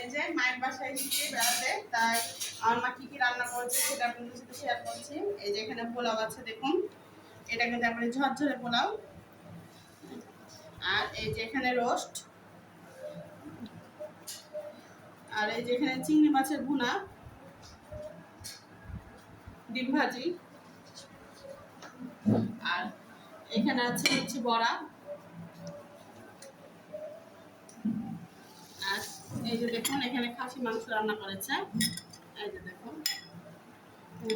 এই যে মায়ের বাসায় এসেছি বেড়াতে, তাই আমার মা কি কি রান্না করেছে সেটা আপনাদের সাথে শেয়ার করছি। এই যে এখানে পোলাও আছে দেখুন, এটা কিন্তু একেবারে ঝরঝরে পোলাও। আর এই যে এখানে রোস্ট, আর এই যে এখানে চিংড়ি মাছের ভুনা, ডিম ভাজি, আর এখানে আছে হচ্ছে বড়া, আর এই যে দেখুন এখানে খাসি মাংস রান্না করেছে। এই যে দেখুন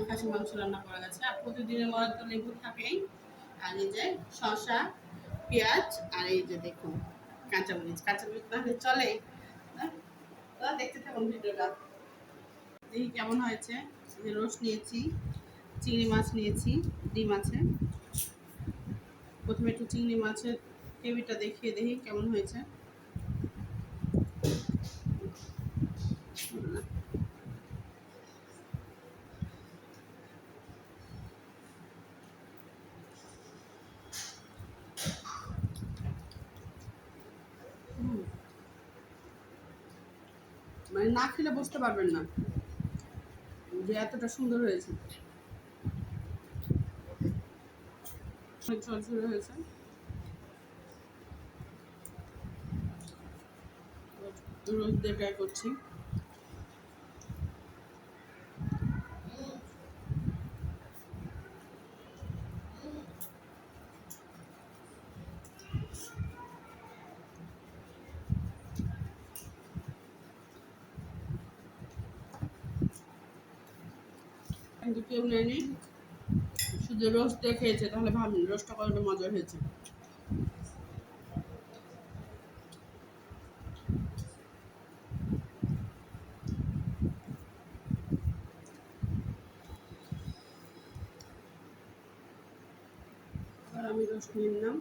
খাসি মাংস রান্না করা গেছে। আর প্রতিদিনের মতো তো লেবু থাকেই, আর এই যে শসা, পেঁয়াজ, আর এই যে দেখুন কাঁচামরিচ। কাঁচামরিচ তাহলে চলে না? তো দেখতে থাকুন ভিডিওটা, দেখি কেমন হয়েছে। যে রোস্ট নিয়েছি, চিংড়ি মাছ নিয়েছি, ডিম আছে। প্রথমে একটু চিংড়ি মাছের গ্রেভিটা দেখিয়ে দেখি কেমন হয়েছে। মানে না খেলে বুঝতে পারবেন না যে এতটা সুন্দর হয়েছে। অনেক ঝরঝরে হয়েছে। রোজ দিয়ে ট্রাই করছি। কিন্তু কেউ নেয়নি, শুধু রোস্ট দিয়ে খেয়েছে। তাহলে ভাবুন রোস্টটা কতটা মজার হয়েছে। আর আমি রোস্ট নিয়ে নিলাম।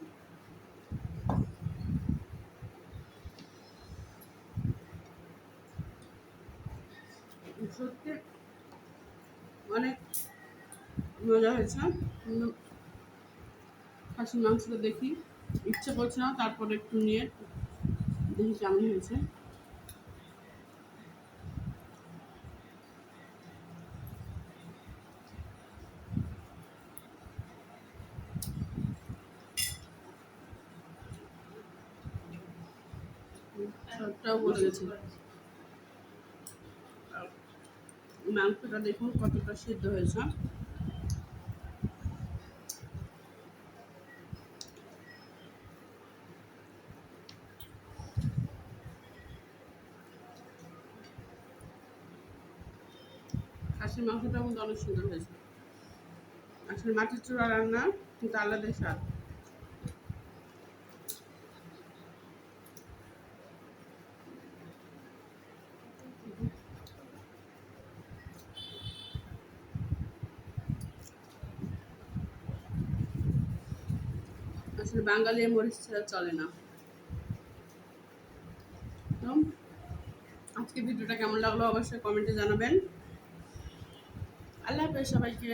সত্যি অনেক মজা হয়েছে। খাসির মাংসটা দেখি, ইচ্ছে করছে না, তারপরে একটু নিয়ে দেখি কেমন হয়েছে। সবটাও বলে গেছে। মাংসটা দেখুন কতটা সিদ্ধ হয়েছে। খাসির মাংসটা কিন্তু অনেক সুন্দর হয়েছে। আসলে মাটির চূড়া রান্না কিন্তু আলাদাই স্বাদ। আসলে বাঙালি মরিচ ছাড়া চলে না। তো আজকে ভিডিওটা কেমন লাগলো অবশ্যই কমেন্টে জানাবেন। আল্লাহ হাফেজ সবাইকে।